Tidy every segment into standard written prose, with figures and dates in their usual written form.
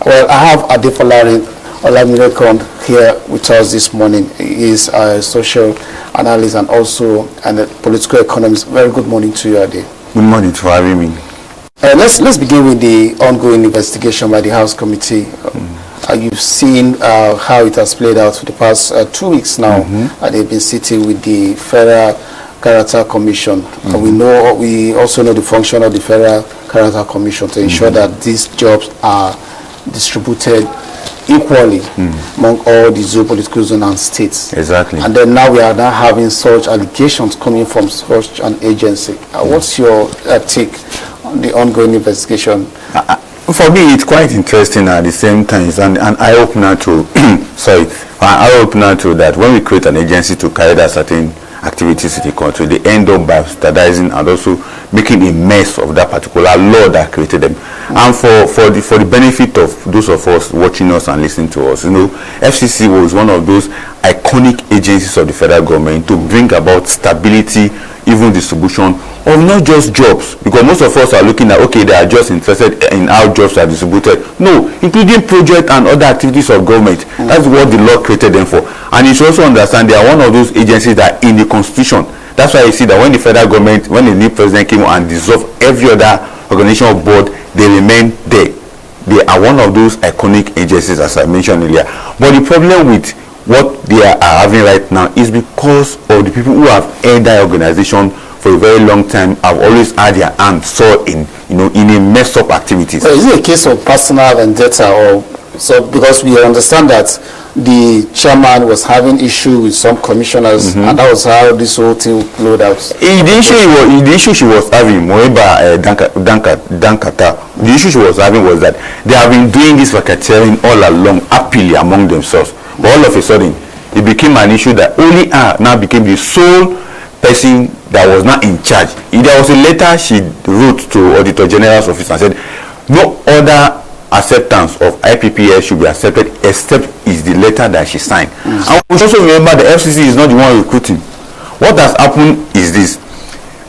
Well, I have Adefolarin Olamilekan here with us this morning. He is a social analyst and also a political economist. Very good morning to you, Ade. Good morning for having me. Let's begin with the ongoing investigation by the House Committee. You've seen how it has played out for the past 2 weeks now. They've been sitting with the Federal Character Commission. We also know the function of the Federal Character Commission to ensure that these jobs are distributed equally among all the geopolitical zones and states. Exactly. And then now we are now having such allegations coming from such an agency. What's your take on the ongoing investigation? For me, it's quite interesting at the same time. It's an eye-opener to, sorry, an eye-opener to that when we create an agency to carry out certain activities in the country, they end up by standardizing and also making a mess of that particular law that created them. And for the benefit of those of us watching us and listening to us, FCC was one of those iconic agencies of the federal government to bring about stability, even distribution of not just jobs, because most of us are looking at, okay, they are just interested in how jobs are distributed. No, including project and other activities of government. That's what the law created them for. And you should also understand they are one of those agencies that in the constitution. That's why you see that when the federal government, when the new president came and dissolved every other organizational board, they remain there. They are one of those iconic agencies, as I mentioned earlier. But the problem with what they are having right now is because of the people who have held that organization for a very long time have always had their hands so in a mess up activities. Well, is it a case of personal vendetta, or so? Because we understand that the chairman was having issue with some commissioners, and that was how this whole thing flowed out. The issue she was having, Moeba Dankata, the issue she was having was that they have been doing this racketeering all along, happily among themselves. But all of a sudden, it became an issue that only her now became the sole person that was not in charge. There was a letter she wrote to Auditor General's office and said, no other acceptance of IPPS should be accepted except is the letter that she signed. And we should also remember the FCC is not the one recruiting. What has happened is this: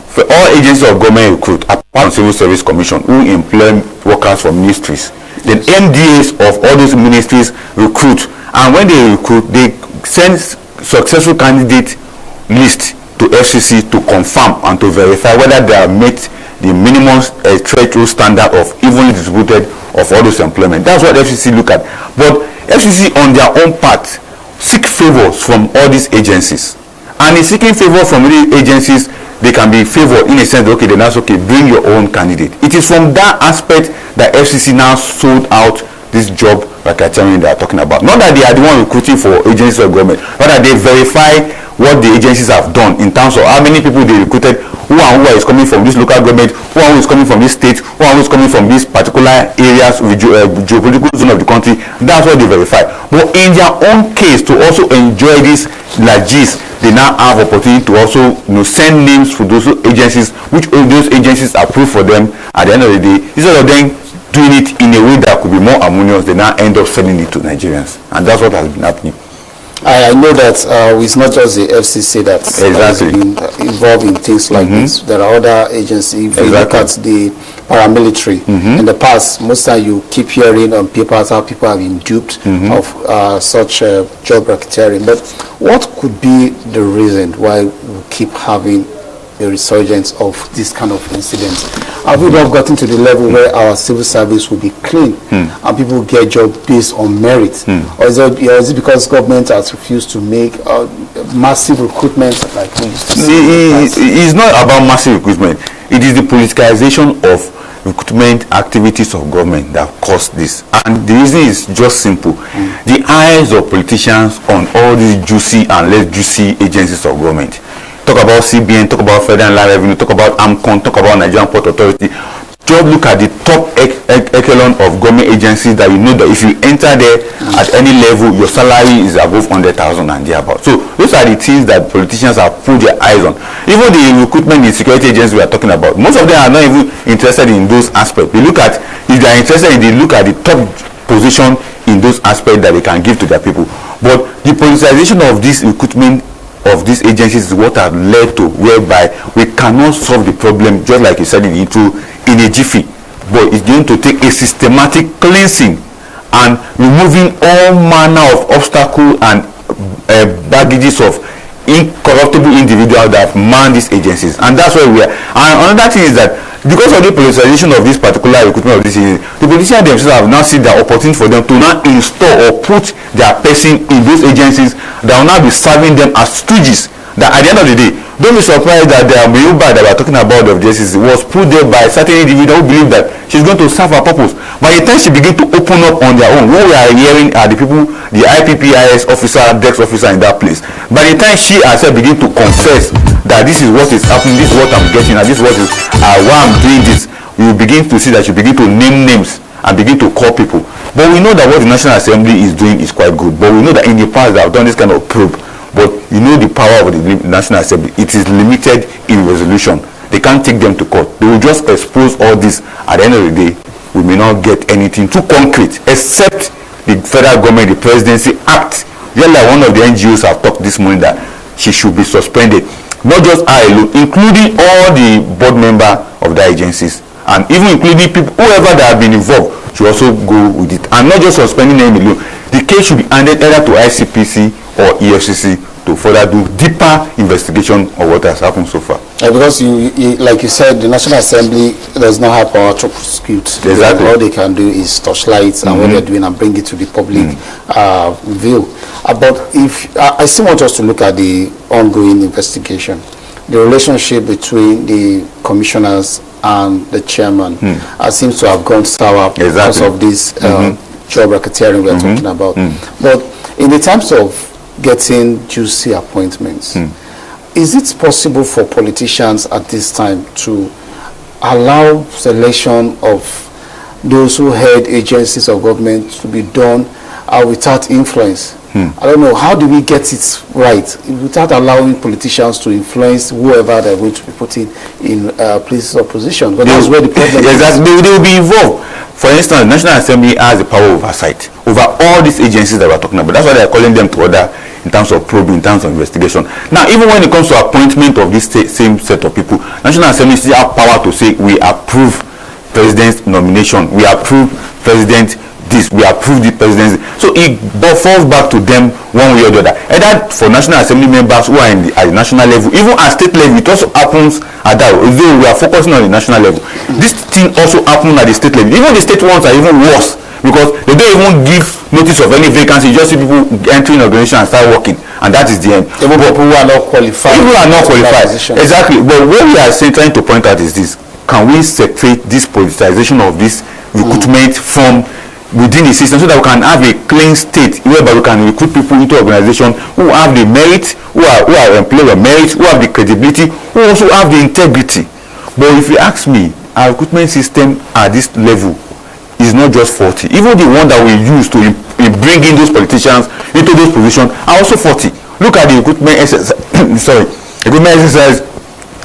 for all agencies of government recruit, apart from Civil Service Commission, who employ workers from ministries, then MDAs of all those ministries recruit, and when they recruit, they send successful candidate list to FCC to confirm and to verify whether they have met the minimum threshold standard of evenly distributed of all those employment. That's what FCC look at. But FCC on their own part seek favors from all these agencies, and in seeking favor from these agencies, they can be favored in a sense. Okay, then that's okay, bring your own candidate. It is from that aspect that FCC now sold out this job racketeering they are talking about. Not that they are the one recruiting for agencies of government, but that they verify what the agencies have done in terms of how many people they recruited, who is coming from this local government, who is coming from this state, who is coming from these particular areas, geopolitical zone of the country. That's what they verify. But in their own case, to also enjoy this largesse, they now have opportunity to also send names for those agencies, which those agencies approve for them. At the end of the day, instead of them doing it in a way that could be more harmonious, they now end up selling it to Nigerians, and that's what has been happening. I know that it's not just the FCC that has been involved in things like this. There are other agencies. If you look at the paramilitary, in the past, most time you keep hearing on papers how people have been duped of such job racketeering. But what could be the reason why we keep having a resurgence of this kind of incidents? Have we not gotten to the level where our civil service will be clean and people get jobs based on merit? Or is it because government has refused to make massive recruitment like we used to see? It's not about massive recruitment. It is the politicization of recruitment activities of government that caused this. And the reason is just simple. The eyes of politicians on all these juicy and less juicy agencies of government. Talk about CBN, talk about Federal Land Revenue, talk about AMCON, talk about Nigerian Port Authority. Just look at the top echelon of government agencies that you know that if you enter there at any level, your salary is above 100,000 and thereabout. So those are the things that politicians have put their eyes on. Even the recruitment in security agencies we are talking about, most of them are not even interested in those aspects. They look at, if they are interested in, they look at the top position in those aspects that they can give to their people. But the politicization of this recruitment of these agencies is what have led to whereby we cannot solve the problem, just like you said in a jiffy, but it's going to take a systematic cleansing and removing all manner of obstacle and baggages of incorruptible individuals that man these agencies, and that's where we are. And another thing is that because of the politicization of this particular recruitment of this agency, the politicians themselves have now seen the opportunity for them to now install or put their person in those agencies that will now be serving them as stooges. That at the end of the day, don't be surprised that the Meyuba that we are talking about of justice was put there by a certain individual who believe that she's going to serve her purpose. By the time she begin to open up on their own, what we are hearing are the people, the IPPIS officer, DEX officer in that place. By the time she herself begin to confess that this is what is happening, this is what I'm getting, and this is what is why I'm doing this, you begin to see that you begin to name names and begin to call people. But we know that what the National Assembly is doing is quite good. But we know that in the past they have done this kind of probe. But you know the power of the National Assembly, it is limited in resolution. They can't take them to court. They will just expose all this. At the end of the day, we may not get anything too concrete, except the federal government, the presidency act. Just like one of the NGOs have talked this morning that she should be suspended. Not just her alone, including all the board members of the agencies, and even including people, whoever that have been involved, should also go with it. And not just suspending them alone. The case should be handed either to ICPC or EFCC to further do deeper investigation of what has happened so far. Because you, like you said, the National Assembly does not have power to prosecute. Exactly. All they can do is torchlight and what they're doing and bring it to the public view. But if I still want us to look at the ongoing investigation, the relationship between the commissioners and the chairman seems to have gone sour because of this job racketeering we're talking about. But in the terms of getting juicy appointments, is it possible for politicians at this time to allow selection of those who head agencies of government to be done without influence? I don't know, how do we get it right without allowing politicians to influence whoever they're going to be putting in places of position? But that's where the problem is. They will be involved. For instance, the National Assembly has the power of oversight over all these agencies that we're talking about. That's why they're calling them to order in terms of probing, in terms of investigation. Now, even when it comes to appointment of this same set of people, National Assembly still have power to say, we approve president's nomination, we approve president this, we approve the presidency. So it falls back to them one way or the other. Either for National Assembly members who are at the national level, even at state level, it also happens at that. Although we are focusing on the national level, this thing also happens at the state level. Even the state ones are even worse because they don't even give notice of any vacancy. You just see people entering organization and start working, and that is the end. Even people who are not qualified. People are not qualified. Exactly. But what we are trying to point out is this: can we separate this politicization of this recruitment from within the system, so that we can have a clean state whereby we can recruit people into organization who have the merit, who are employed on merit, who have the credibility, who also have the integrity. But if you ask me, our recruitment system at this level is not just faulty. Even the one that we use to bring in those politicians into those positions are also faulty. Look at the recruitment exercise. Recruitment exercise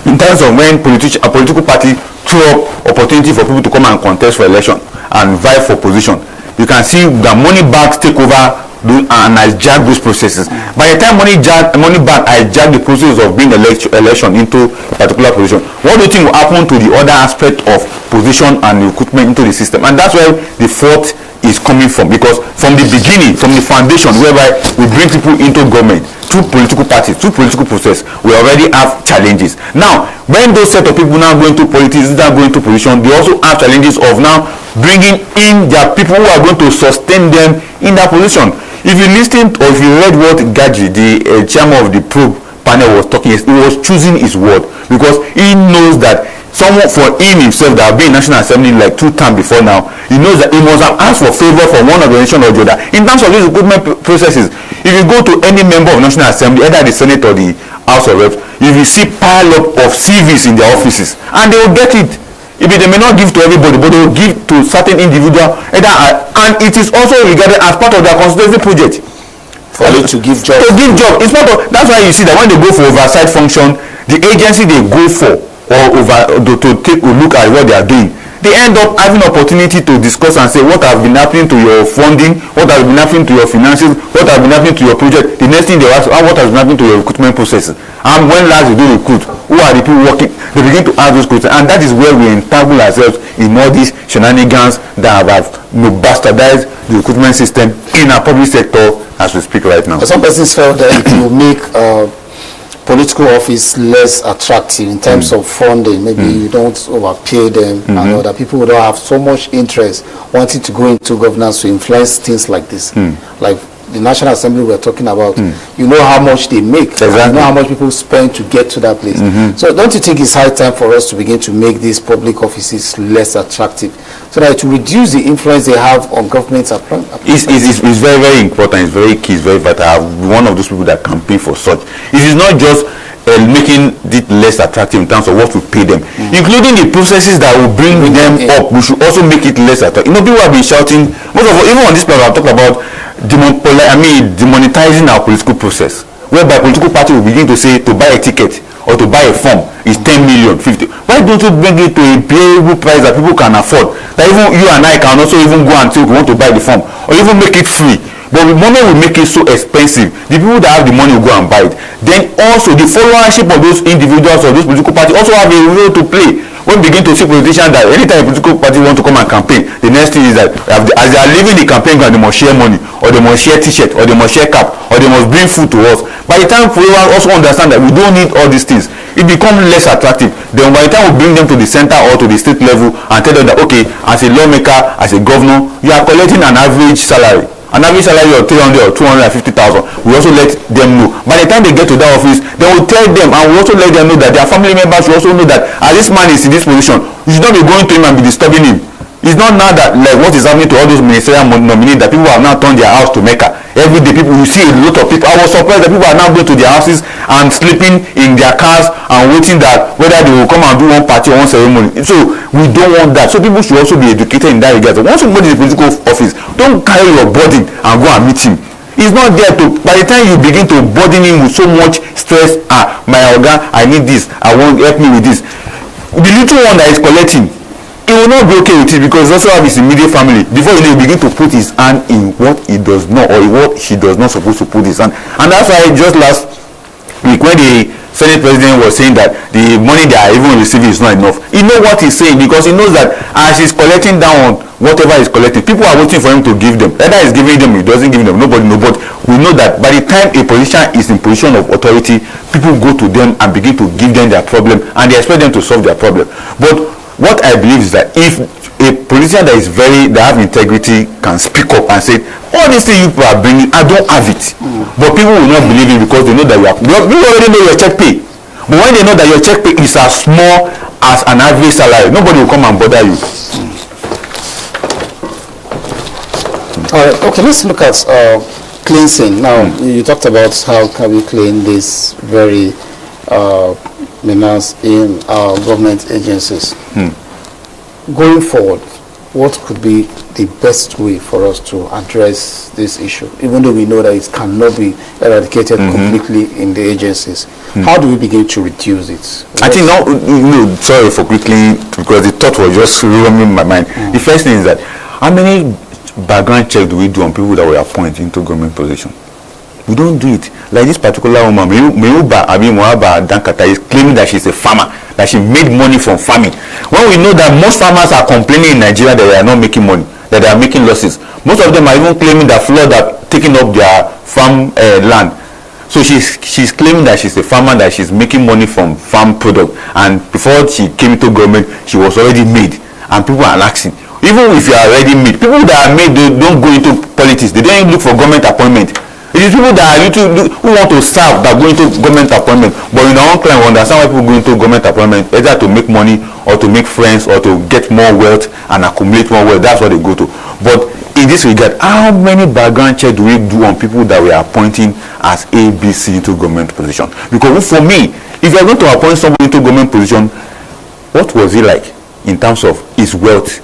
in terms of when a political party throw up opportunity for people to come and contest for election and vie for position. You can see the money bags take over and hijack those processes. By the time money bag hijack the process of being election into a particular position, what do you think will happen to the other aspect of position and recruitment into the system? And that's where the fault is coming from, because from the beginning, from the foundation whereby we bring people into government through political parties, through political process, we already have challenges. Now, when those set of people now go into politics, now go into position, they also have challenges of now bringing in their people who are going to sustain them in that position. If you listen or if you read what Gaji, the chairman of the probe panel, was talking, he was choosing his word, because he knows that someone for him himself that have been in National Assembly like 2 terms before now, he knows that he must have asked for favor from one organization or the other in terms of these recruitment processes. If you go to any member of National Assembly, either the Senate or the House of Reps, you will see pile up of CVs in their offices, and they will get it. If they may not give to everybody, but they will give to certain individual, and it is also regarded as part of their constituency project. For you to give job. To give job. It's part of, that's why you see that when they go for oversight function, the agency they go for or to take a look at what they are doing, they end up having opportunity to discuss and say what has been happening to your funding, what has been happening to your finances, what has been happening to your project. The next thing they ask, what has been happening to your recruitment process, and when last you do recruit, who are the people working? They begin to ask those questions, and that is where we entangle ourselves in all these shenanigans that have bastardized the recruitment system in our public sector as we speak right now. Some persons felt that it will make political office less attractive in terms of funding. Maybe you don't overpay them, and other people would not have so much interest wanting to go into governance to influence things like this. Like the National Assembly we're talking about, you know how much they make, you know how much people spend to get to that place. So don't you think it's high time for us to begin to make these public offices less attractive, so that to reduce the influence they have on governments? It's very, very important, it's very key, it's very vital. I'm one of those people that campaign for such. It is not just making it less attractive in terms of what we pay them, including the processes that will bring them up. We should also make it less attractive. You know, people have been shouting, most of all, even on this platform, I've talked about demonetizing our political process, whereby political party will begin to say to buy a ticket or to buy a form is 10 million, 50. Why don't you bring it to a payable price that people can afford, that even you and I can also even go and say we want to buy the form, or even make it free? But the moment we make it so expensive, the people that have the money will go and buy it. Then also the followership of those individuals or those political parties also have a role to play. When we begin to see politicians that anytime a political party want to come and campaign, the next thing is that as they are leaving the campaign ground, they must share money, or they must share t-shirt, or they must share cap, or they must bring food to us. By the time followers also understand that we don't need all these things, it becomes less attractive. Then by the time we bring them to the center or to the state level and tell them that, okay, as a lawmaker, as a governor, you are collecting an average salary. An average salary of 300 or 250,000. We also let them know. By the time they get to that office, they will tell them, and we also let them know that their family members should also know that as this man is in this position, you should not be going to him and be disturbing him. It's not now that like what is happening to all those ministerial nominees that people have now turned their house to Mecca. Every day people, you see a lot of people. I was surprised that people are now going to their houses and sleeping in their cars and waiting that whether they will come and do one party or one ceremony. So we don't want that. So people should also be educated in that regard. So once you go to the political office, don't carry your burden and go and meet him. He's not there to, by the time you begin to burden him with so much stress, my organ, I need this, I want, help me with this. The little one that is collecting, he will not be okay with it because he also have his immediate family. Before you know, he begin to put his hand in what he does not, or what he does not supposed to put his hand. And that's why just last week when the Senate President was saying that the money they are even receiving is not enough, he knows what he's saying, because he knows that as he's collecting down whatever he's collecting, people are waiting for him to give them. Either he's giving them, he doesn't give them, nobody knows. But we know that by the time a politician is in position of authority, people go to them and begin to give them their problem, and they expect them to solve their problem. But what I believe is that if a politician that have integrity can speak up and say, all these things you people are bringing, I don't have it. But people will not believe it because they know that you already know your check pay. But when they know that your check pay is as small as an average salary, nobody will come and bother you. All right, okay, let's look at cleansing. Now, you talked about how can we clean this very menace in our government agencies. Going forward, what could be the best way for us to address this issue, even though we know that it cannot be eradicated completely in the agencies? How do we begin to reduce it? I think now, sorry for quickly, because the thought was just roaming my mind. The first thing is that how many background checks do we do on people that we appoint into government position? We don't do it. Like this particular woman, Mohaba Dankata, is claiming that she's a farmer, that she made money from farming. When we know that most farmers are complaining in Nigeria that they are not making money, that they are making losses. Most of them are even claiming that flood are taking up their farm land. So she's claiming that she's a farmer, that she's making money from farm product. And before she came into government, she was already made. And people are asking, even if you are already made, people that are made, they don't go into politics. They don't even look for government appointment. It is people that are who want to serve that go into government appointment. But in our own client, we understand why people go into government appointment, either to make money or to make friends or to get more wealth and accumulate more wealth. That's what they go to. But in this regard, how many background checks do we do on people that we are appointing as ABC into government position? Because for me, if you are going to appoint somebody into government position, what was he like in terms of his wealth?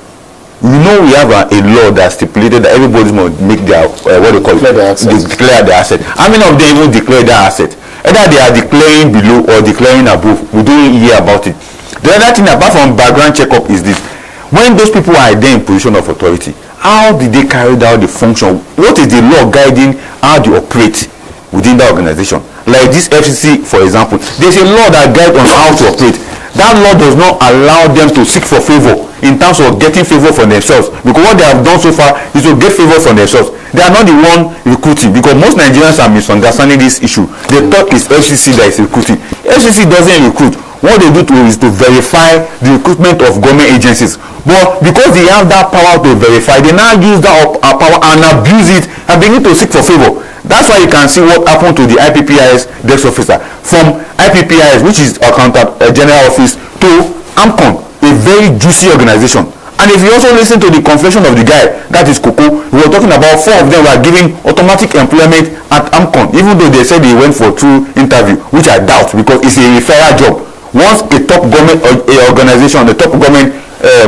We know we have a law that stipulated that everybody must make their declare their asset. How many of them even declare their asset? Either they are declaring below or declaring above. We don't hear about it. The other thing apart from background checkup is this: when those people are there in position of authority, how did they carry out the function? What is the law guiding how they operate within that organization? Like this FCC, for example, there's a law that guides on how to operate. That law does not allow them to seek for favor in terms of getting favor for themselves, because what they have done so far is to get favor for themselves. They are not the one recruiting, because most Nigerians are misunderstanding this issue. They thought it's FCC that is recruiting. FCC doesn't recruit. What they do is to verify the recruitment of government agencies. But because they have that power to verify, they now use that power and abuse it and begin to seek for favor. That's why you can see what happened to the IPPIS desk officer. From IPPIS, which is General Office, to AMCON, a very juicy organization. And if you also listen to the confession of the guy, that is Coco, we were talking about 4 of them were given automatic employment at AMCON, even though they said they went for 2 interviews, which I doubt, because it's a referral job. Once a top government organization, the top government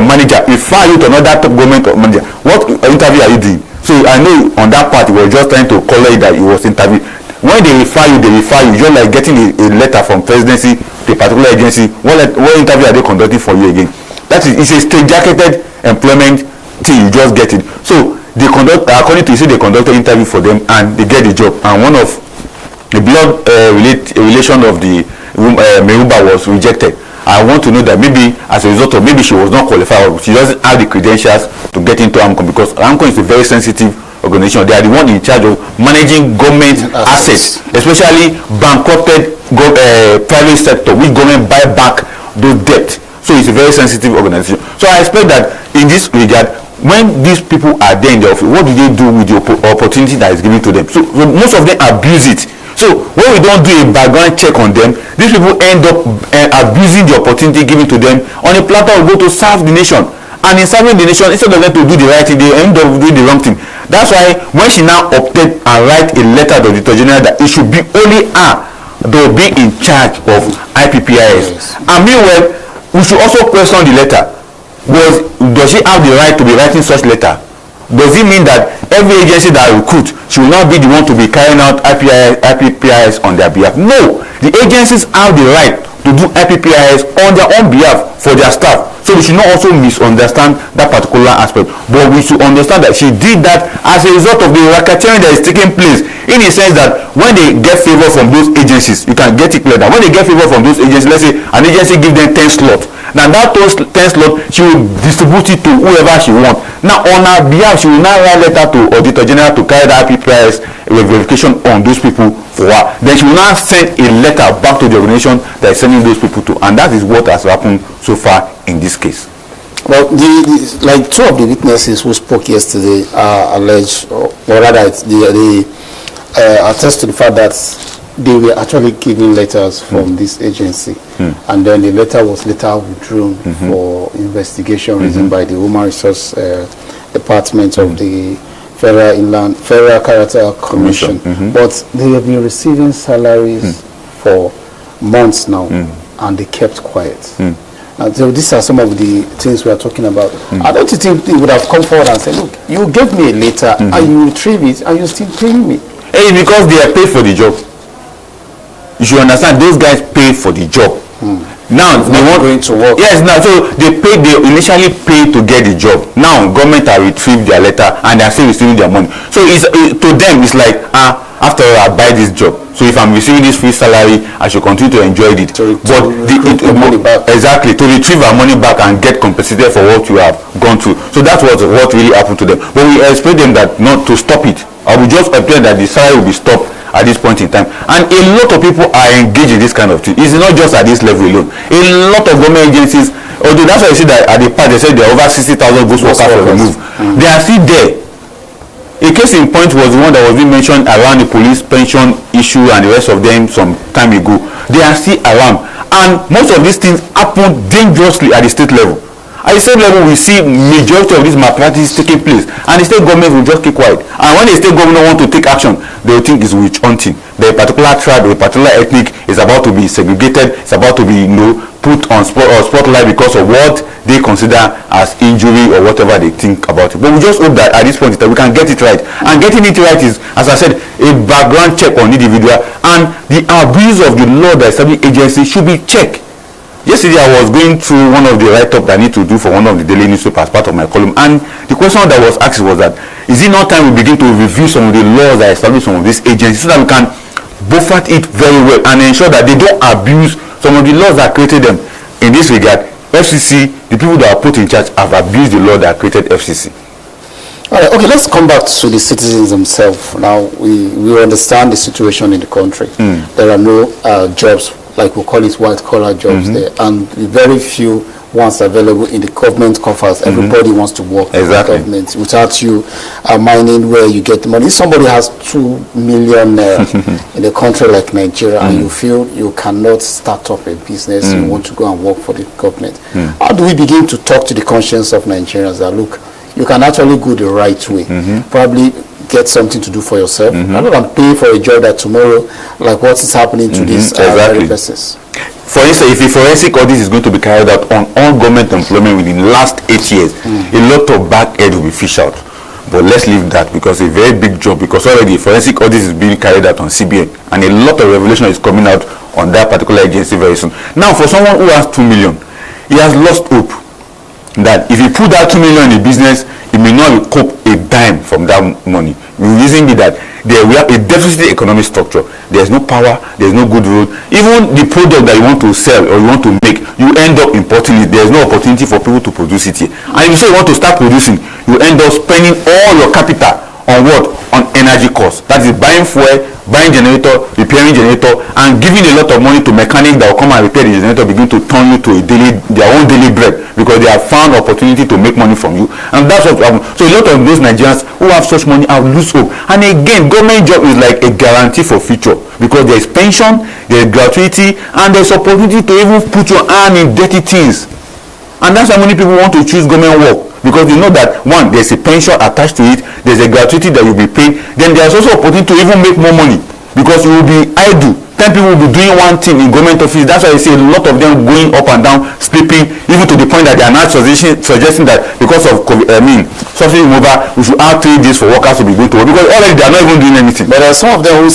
manager refer you to another top government manager, what interview are you doing? So I know on that part, we were just trying to color it that it was interview. When they refer you, just like getting a letter from presidency to a particular agency. What interview are they conducting for you again? That is, it's a straight-jacketed employment thing. You just get it. So they conduct, according to you, they conducted interview for them and they get the job. And one of the blood relation of the Meruba was rejected. I want to know that maybe as a result of maybe she was not qualified, she doesn't have the credentials to get into AMCON, because AMCON is a very sensitive organization. They are the one in charge of managing government assets, especially bankrupted private sector, which government buy back those debts. So it's a very sensitive organization. So I expect that in this regard, when these people are there in the office, what do they do with the opportunity that is given to them? So most of them abuse it. So when we don't do a background check on them, these people end up abusing the opportunity given to them on a platter of go to serve the nation. And in serving the nation, instead of them to do the right thing, they end up doing the wrong thing. That's why when she now opted and write a letter to the Auditor General that it should be only her that will be in charge of IPPIS. Yes. And meanwhile, we should also question the letter. Does she have the right to be writing such letter? Does it mean that every agency that recruit, she will not be the one to be carrying out IPPIS on their behalf? No, the agencies have the right to do IPPIS on their own behalf for their staff. So we should not also misunderstand that particular aspect. But we should understand that she did that as a result of the racketeering that is taking place. In a sense that when they get favor from those agencies, you can get it clear that when they get favor from those agencies, let's say an agency give them 10 slots. Now that 10 slot, she will distribute it to whoever she wants. Now on her behalf, she will now write a letter to Auditor General to carry the IPPIS verification on those people for her. Then she will now send a letter back to the organization that is sending those people to, and that is what has happened so far in this case. Well, like 2 of the witnesses who spoke yesterday allege, or rather, they attest to the fact that they were actually giving letters from this agency, and then the letter was later withdrawn for investigation reason by the Human Resource Department of the Federal Character Commission. But they have been receiving salaries for months now, and they kept quiet. So these are some of the things we are talking about. I don't think they would have come forward and said, look, you gave me a letter and you retrieve it and you're still paying me. Hey, because they are paid for the job. You should understand, those guys paid for the job. Now they want going to work. Yes, now so they initially paid to get the job. Now government have retrieved their letter and they are still receiving their money. So to them it's like, after all, I buy this job. So if I'm receiving this free salary, I should continue to enjoy it. But money back. Exactly, to retrieve our money back and get compensated for what you have gone through. So that's what really happened to them. But we expect them that not to stop it. I will just appear that the salary will be stopped at this point in time. And a lot of people are engaged in this kind of thing. It's not just at this level alone. A lot of government agencies, although that's why you see that at the part they said there are over 60,000 ghost workers were removed. They are still there. A case in point was the one that was being mentioned around the police pension issue and the rest of them some time ago. They are still around. And most of these things happen dangerously at the state level. At the state level, we see majority of these malpractices taking place, and the state government will just keep quiet. And when the state government want to take action, they will think it's witch hunting. The particular tribe, the particular ethnic is about to be segregated, it's about to be put on spotlight because of what they consider as injury or whatever they think about it. But we just hope that at this point that we can get it right. And getting it right is, as I said, a background check on individual, and the abuse of the law that established agency should be checked. Yesterday I was going through one of the write-up that I need to do for one of the daily newspapers as part of my column, and the question that was asked was that, is it not time we begin to review some of the laws that establish some of these agencies so that we can buffet it very well and ensure that they don't abuse some of the laws that created them? In this regard, FCC, the people that are put in charge, have abused the law that created FCC. All right, okay, let's come back to the citizens themselves. Now, we understand the situation in the country. There are no jobs, like we call it white-collar jobs there, and very few ones available in the government coffers. Everybody wants to work for the government without you mining where you get the money. If somebody has 2 million in a country like Nigeria and you feel you cannot start up a business, you want to go and work for the government, how do we begin to talk to the conscience of Nigerians that, look, you can actually go the right way, probably get something to do for yourself, rather than pay for a job that tomorrow, like what is happening to these very persons? For instance, if a forensic audit is going to be carried out on all government employment within the last 8 years, a lot of back end will be fished out. But let's leave that, because it's a very big job, because already a forensic audit is being carried out on CBN, and a lot of revelation is coming out on that particular agency very soon. Now, for someone who has 2 million, he has lost hope that if you put that 2 million in business, it may not cope a dime from that money. The reason is that we have a deficit economic structure. There's no power, there's no good road. Even the product that you want to sell or you want to make, you end up importing it. There's no opportunity for people to produce it here. And if you say you want to start producing, you end up spending all your capital on what? On energy costs. That is buying fuel, buying generator, repairing generator, and giving a lot of money to mechanics that will come and repair the generator, begin to turn you to their own daily bread, because they have found opportunity to make money from you. And that's what happens. So a lot of those Nigerians who have such money have lose hope. And again, government job is like a guarantee for future, because there is pension, there is gratuity, and there is opportunity to even put your hand in dirty things. And that's why many people want to choose government work, because they know that, one, there's a pension attached to it, there's a gratuity that you'll be paid, then there's also opportunity to even make more money, because you will be idle. 10 people will be doing one thing in government office. That's why you see a lot of them going up and down, sleeping, even to the point that they are now suggesting that because of subsidy removal, we should have 3 days for workers to be going to work, because already they are not even doing anything. But there are some of them who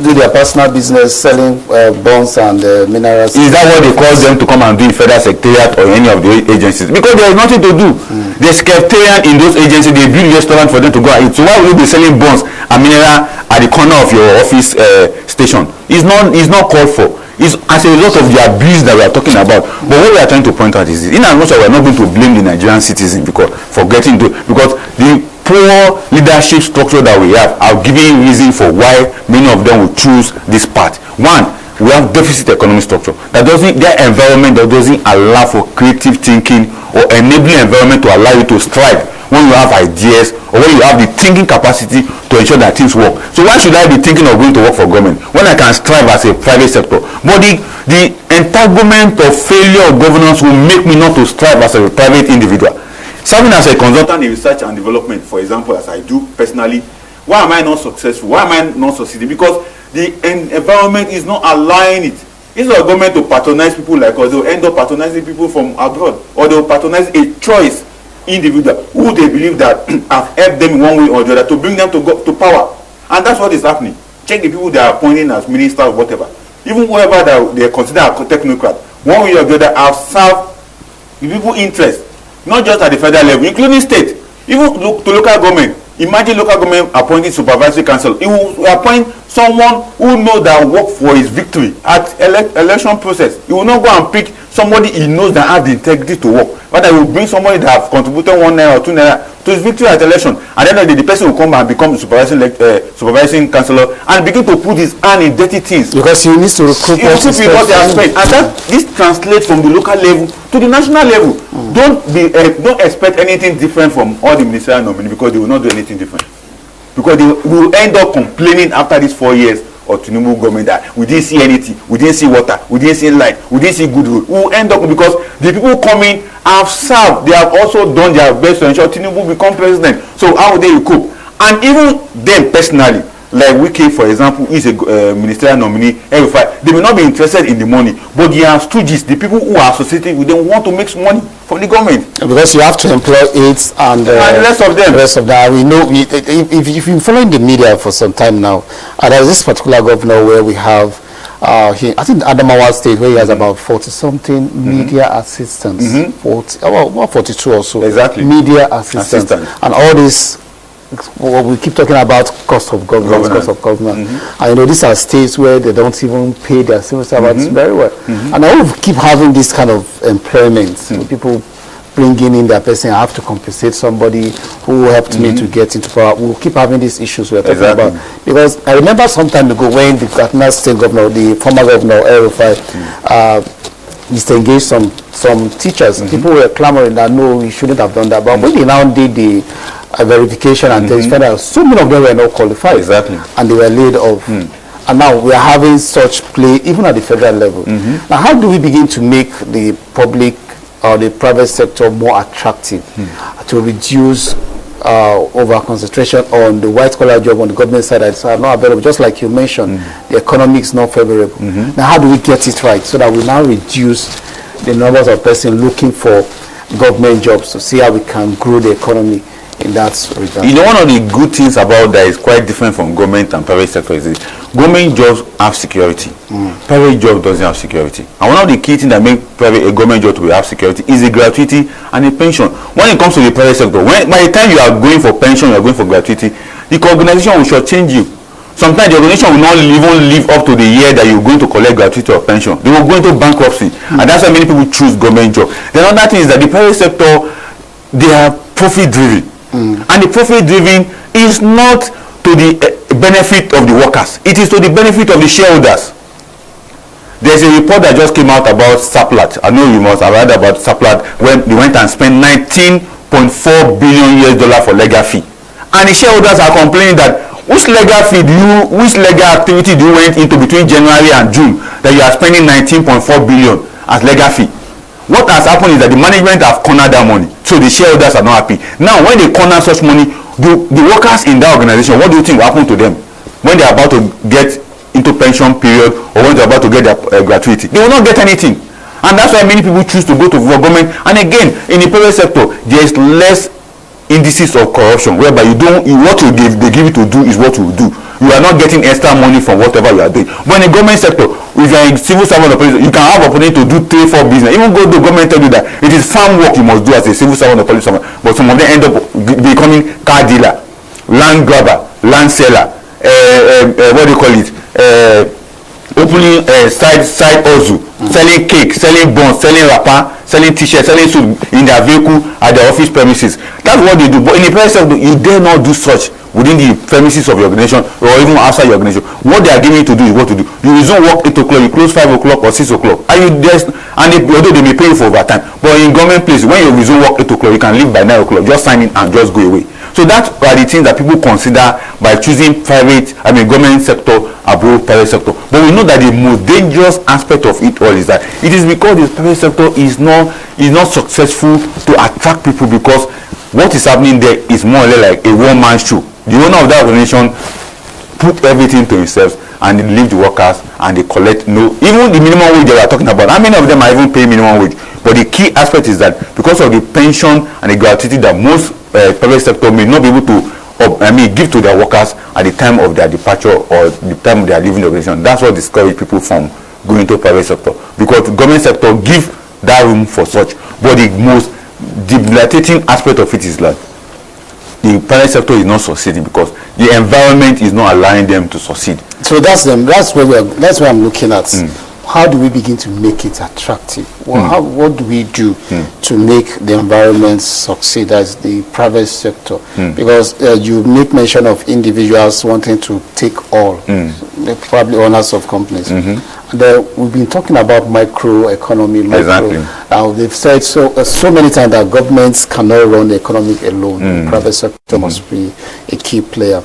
do their personal business, selling bonds and minerals. Is that what they cause them to come and do in federal secretariat or any of the agencies? Because there is nothing to do. There's secretariat in those agencies. They build restaurant for them to go and eat. So why would you be selling bonds and mineral at the corner of your office station? It's not called for. It's as a result of the abuse that we are talking about. But what we are trying to point out is this: in as much as we are not going to blame the Nigerian citizens because the poor leadership structure that we have are giving reason for why many of them will choose this path. One, we have deficit economic structure their environment that doesn't allow for creative thinking or enabling environment to allow you to strive when you have ideas or when you have the thinking capacity to ensure that things work. So why should I be thinking of going to work for government when I can strive as a private sector? But the entanglement of failure of governance will make me not to strive as a private individual. Serving as a consultant in research and development, for example, as I do personally, why am I not successful? Why am I not succeeding? Because the environment is not allowing it. Instead of government to patronize people like us, they will end up patronizing people from abroad, or they will patronize a choice individual who they believe that have helped them in one way or the other to bring them to power. And that's what is happening. Check the people they are appointing as ministers or whatever. Even whoever that they consider a technocrat, one way or the other have served the people's interest, not just at the federal level, including state, even to local government. Imagine local government appointing supervisory council. It will appoint someone who knows that work for his victory at election process. He will not go and pick somebody he knows that has the integrity to work. But he will bring somebody that have contributed 1 naira or 2 naira to his victory at election. And then the person will come and become the supervising councillor and begin to put his hand in dirty things. Because he needs to recruit what they have spent. And this translates from the local level to the national level. Don't expect anything different from all the ministerial nominees, because they will not do anything different. Because they will end up complaining after these 4 years of Tinubu government that we didn't see anything, we didn't see water, we didn't see light, we didn't see good road. We will end up, because the people coming have served, they have also done their best to ensure Tinubu become president. So how would they cope? And even them personally, like Wike, for example, is a ministerial nominee, they may not be interested in the money, but they are stooges. The people who are associated with them want to make some money from the government. Because you have to employ aides and the rest of them. The rest of that. We know, if you've been following the media for some time now, there's this particular governor where we have I think Adamawa State, where he has about 40-something media assistants, 42 or so. Exactly. Media assistants. And all this, well, we keep talking about cost of governance, cost of government. And these are states where they don't even pay their civil servants very well. And I will keep having this kind of employment. People bringing in their person, I have to compensate somebody who helped me to get into power. We'll keep having these issues we're talking about. Because I remember some time ago when the Katsina State governor, the former governor, El-Rufai, disengaged some teachers. People were clamoring that no, we shouldn't have done that. But when they now did the verification and things, found out so many of them were not qualified. And they were laid off. And now we are having such play even at the federal level. Now, how do we begin to make the public or the private sector more attractive to reduce over concentration on the white collar job on the government side that's not available? Just like you mentioned, the economy is not favorable. Now, how do we get it right so that we now reduce the numbers of persons looking for government jobs to see how we can grow the economy in that regard? One of the good things about that is quite different from government and private sector is this. Government jobs have security. Private job doesn't have security. And one of the key things that make a government job to have security is the gratuity and the pension. When it comes to the private sector, by the time you are going for pension, you are going for gratuity, the organization will shortchange you. Sometimes the organization will not even live up to the year that you're going to collect gratuity or pension. They will go into bankruptcy. And that's why many people choose government job. The other thing is that the private sector, they are profit driven. And the profit driven is not to the benefit of the workers, it is to the benefit of the shareholders. There's a report that just came out about Saplat. I know you must have heard about Saplat when they went and spent $19.4 billion for legal fee, and the shareholders are complaining that which legal activity do you went into between January and June that you are spending 19.4 billion as legal fee. What has happened is that the management have cornered that money, so the shareholders are not happy. Now, when they corner such money, the workers in that organization, what do you think will happen to them when they are about to get into pension period or when they are about to get their gratuity? They will not get anything. And that's why many people choose to go to government. And again, in the private sector, there is less indices of corruption, whereby what they give you to do is what you do. You are not getting extra money from whatever you are doing. But in the government sector, if you are a civil servant or police, you can have opportunity to do 3-4 business. Even though the government tell you that it is farm work you must do as a civil servant or police servant, but some of them end up becoming car dealer, land grabber, land seller, what do you call it? Opening side hustle, selling cake, selling buns, selling wrapper, selling t-shirts, selling suit in their vehicle at their office premises. That's what they do. But in the private sector, you dare not do such within the premises of your organization or even outside your organization. What they are giving you to do is what to do. You resume work 8 o'clock, you close 5 o'clock or 6 o'clock. Although they may pay you for overtime, but in government places, when you resume work 8 o'clock, you can leave by 9 o'clock, just sign in and just go away. So that are the things that people consider by choosing government sector above private sector. But we know that the most dangerous aspect of it all is that it is because the private sector is not successful to attract people, because what is happening there is more or less like a one-man show. The owner of that organization put everything to himself and they leave the workers and they collect even the minimum wage they were talking about. How many of them are even paying minimum wage? But the key aspect is that because of the pension and the gratuity that most private sector may not be able to give to their workers at the time of their departure or the time they are leaving the organization, that's what discourages people from going to private sector, because the government sector give that room for such. But the most debilitating aspect of it is that the private sector is not succeeding because the environment is not allowing them to succeed. So that's where I'm looking at. How do we begin to make it attractive? Well, what do we do to make the environment succeed as the private sector? Because you make mention of individuals wanting to take all, they're probably owners of companies. We've been talking about microeconomy. Now they've said so many times that governments cannot run the economy alone. The private sector must be a key player.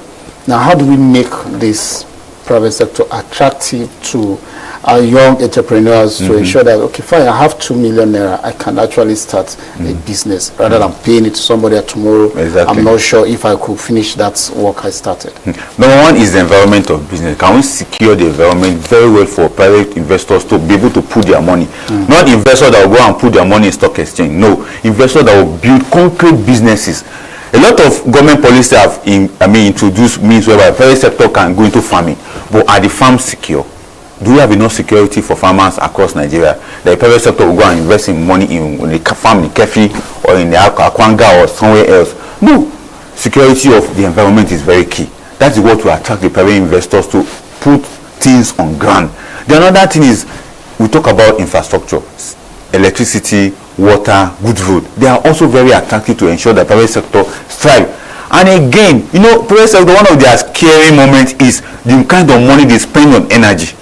Now, how do we make this private sector attractive to our young entrepreneurs to ensure that, okay, fine, I have 2 million naira, I can actually start a business rather than paying it to somebody tomorrow. I'm not sure if I could finish that work I started. Number one is the environment of business. Can we secure the environment very well for private investors to be able to put their money? Not investors that will go and put their money in stock exchange. No, investors that will build concrete businesses. A lot of government policies have introduced means whereby private sector can go into farming, but are the farms secure? do we have enough security for farmers across Nigeria? The private sector will go and invest in money in the farm in Kefi or in the Akwanga or somewhere else. No, security of the environment is very key. That is what will attract the private investors to put things on ground. The another thing is, we talk about infrastructure, electricity, water, good road. They are also very attractive to ensure that private sector thrive. And again, you know, private sector, one of their scary moments is the kind of money they spend on energy.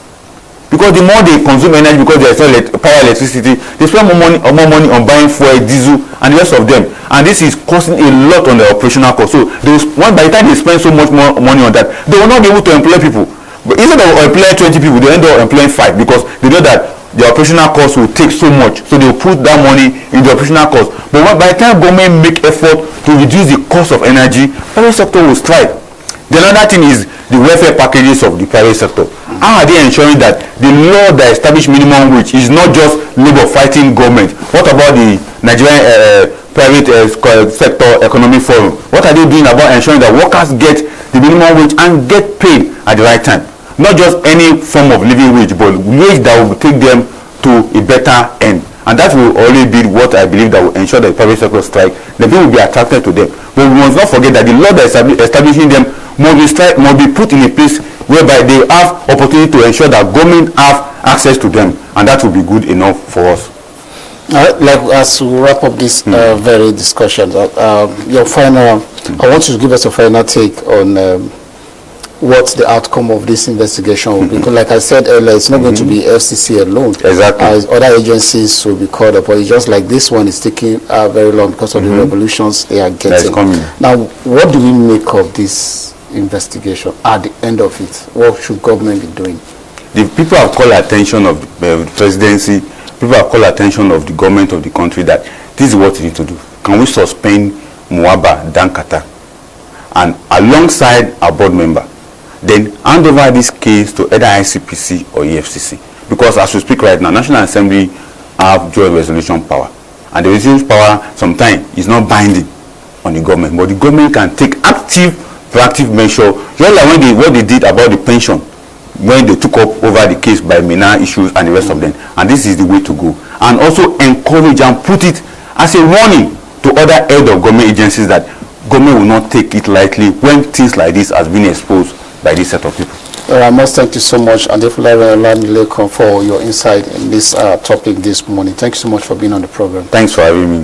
Because the more they consume energy, because they sell power, electricity, they spend more money on buying fuel, diesel, and the rest of them. And this is costing a lot on the operational cost. So by the time they spend so much more money on that, they will not be able to employ people. But instead of employing 20 people, they end up employing 5 because they know that the operational cost will take so much. So they will put that money in the operational cost. But by the time government make effort to reduce the cost of energy, private sector will strive. The another thing is the welfare packages of the private sector. How are they ensuring that the law that establish minimum wage is not just labor fighting government? What about the Nigerian private sector economic forum? What are they doing about ensuring that workers get the minimum wage and get paid at the right time? Not just any form of living wage, but wage that will take them to a better end. And that will only be what I believe that will ensure that the private sector strike. The people will be attracted to them. But we must not forget that the law that is establishing them must be put in a place whereby they have opportunity to ensure that government have access to them, and that will be good enough for us. Like as we wrap up this very discussion, your final, I want you to give us a final take on what the outcome of this investigation will be. Because like I said earlier, it's not going to be FCC alone. Exactly. Other agencies will be called upon. It's just like this one is taking very long because of the revolutions they are getting. That's coming. Now, what do we make of this investigation at the end of it? What should government be doing? The people have called attention of the presidency, people have called attention of the government of the country that this is what we need to do. Can we suspend Muaba Dankata and alongside our board member, then hand over this case to either ICPC or EFCC? Because as we speak right now, National Assembly have joint resolution power, and the resolution power sometimes is not binding on the government, but the government can take active, proactive measure, just like what they did about the pension when they took up over the case by MENA issues and the rest of them. And this is the way to go. And also encourage and put it as a warning to other head of government agencies that government will not take it lightly when things like this has been exposed by this set of people. I must thank you so much, Adefolarin Olamilekan, for your insight in this topic this morning. Thank you so much for being on the program. Thanks for having me.